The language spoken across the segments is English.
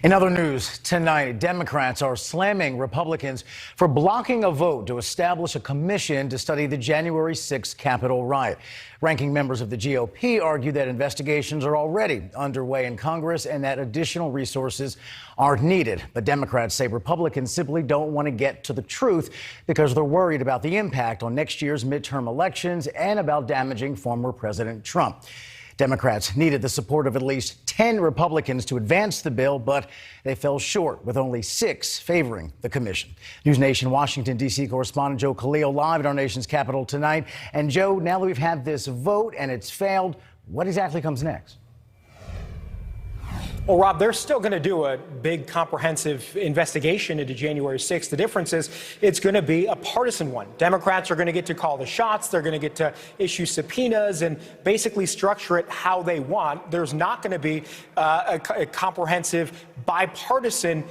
In other news tonight, Democrats are slamming Republicans for blocking a vote to establish a commission to study the January 6th Capitol riot. Ranking members of the GOP argue that investigations are already underway in Congress and that additional resources aren't needed. But Democrats say Republicans simply don't want to get to the truth because they're worried about the impact on next year's midterm elections and about damaging former President Trump. Democrats needed the support of at least 10 Republicans to advance the bill, but they fell short, with only 6 favoring the commission. NewsNation Washington, D.C. correspondent Joe Khalil live at our nation's capital tonight. And Joe, now that we've had this vote and it's failed, what exactly comes next? Well, Rob, they're still going to do a big comprehensive investigation into January 6th. The difference is it's going to be a partisan one. Democrats are going to get to call the shots. They're going to get to issue subpoenas and basically structure it how they want. There's not going to be a comprehensive bipartisan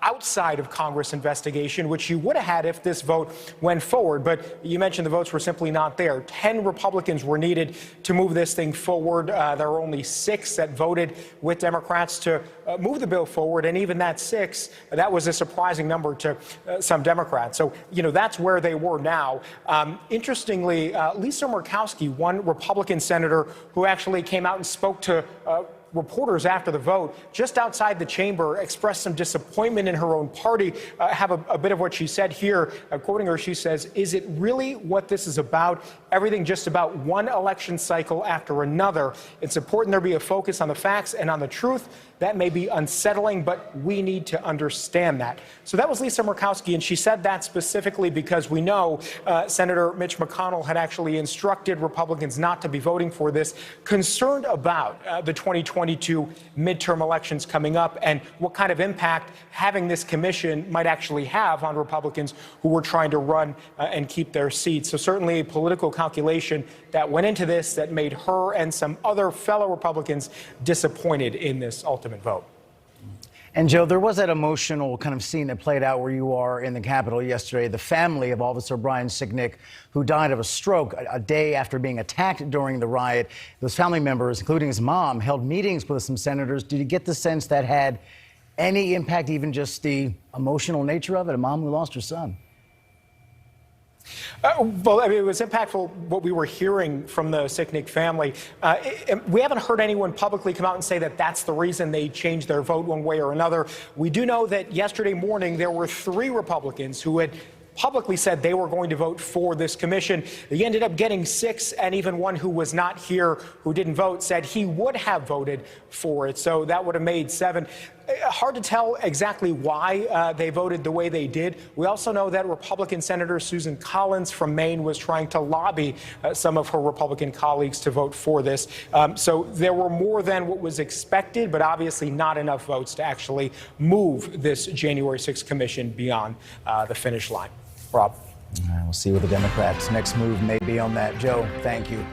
outside of Congress investigation, which you would have had if this vote went forward. But you mentioned the votes were simply not there. 10 Republicans were needed to move this thing forward. There were only 6 that voted with Democrats to move the bill forward. And even that 6, that was a surprising number to some Democrats. So, that's where they were now. Interestingly, Lisa Murkowski, one Republican senator who actually came out and spoke to reporters after the vote, just outside the chamber, expressed some disappointment in her own party. Have a bit of what she said here. Quoting her, she says, "Is it really what this is about? Everything just about one election cycle after another. It's important there be a focus on the facts and on the truth. That may be unsettling, but we need to understand that." So that was Lisa Murkowski, and she said that specifically because we know Senator Mitch McConnell had actually instructed Republicans not to be voting for this, concerned about the 2022 midterm elections coming up and what kind of impact having this commission might actually have on Republicans who were trying to run and keep their seats. So certainly a political calculation that went into this that made her and some other fellow Republicans disappointed in this ultimate vote. And Joe, there was that emotional kind of scene that played out where you are in the Capitol yesterday. The family of Officer Brian Sicknick, who died of a stroke a day after being attacked during the riot. Those family members, including his mom, held meetings with some senators. Did you get the sense that had any impact, even just the emotional nature of it? A mom who lost her son. Well, it was impactful what we were hearing from the Sicknick family. We haven't heard anyone publicly come out and say that that's the reason they changed their vote one way or another. We do know that yesterday morning there were 3 Republicans who had publicly said they were going to vote for this commission. They ended up getting 6, and even one who was not here, who didn't vote, said he would have voted for it. So that would have made 7. Hard to tell exactly why they voted the way they did. We also know that Republican Senator Susan Collins from Maine was trying to lobby some of her Republican colleagues to vote for this. So there were more than what was expected, but obviously not enough votes to actually move this January 6th commission beyond the finish line. Rob. We'll see what the Democrats' next move may be on that. Joe, thank you.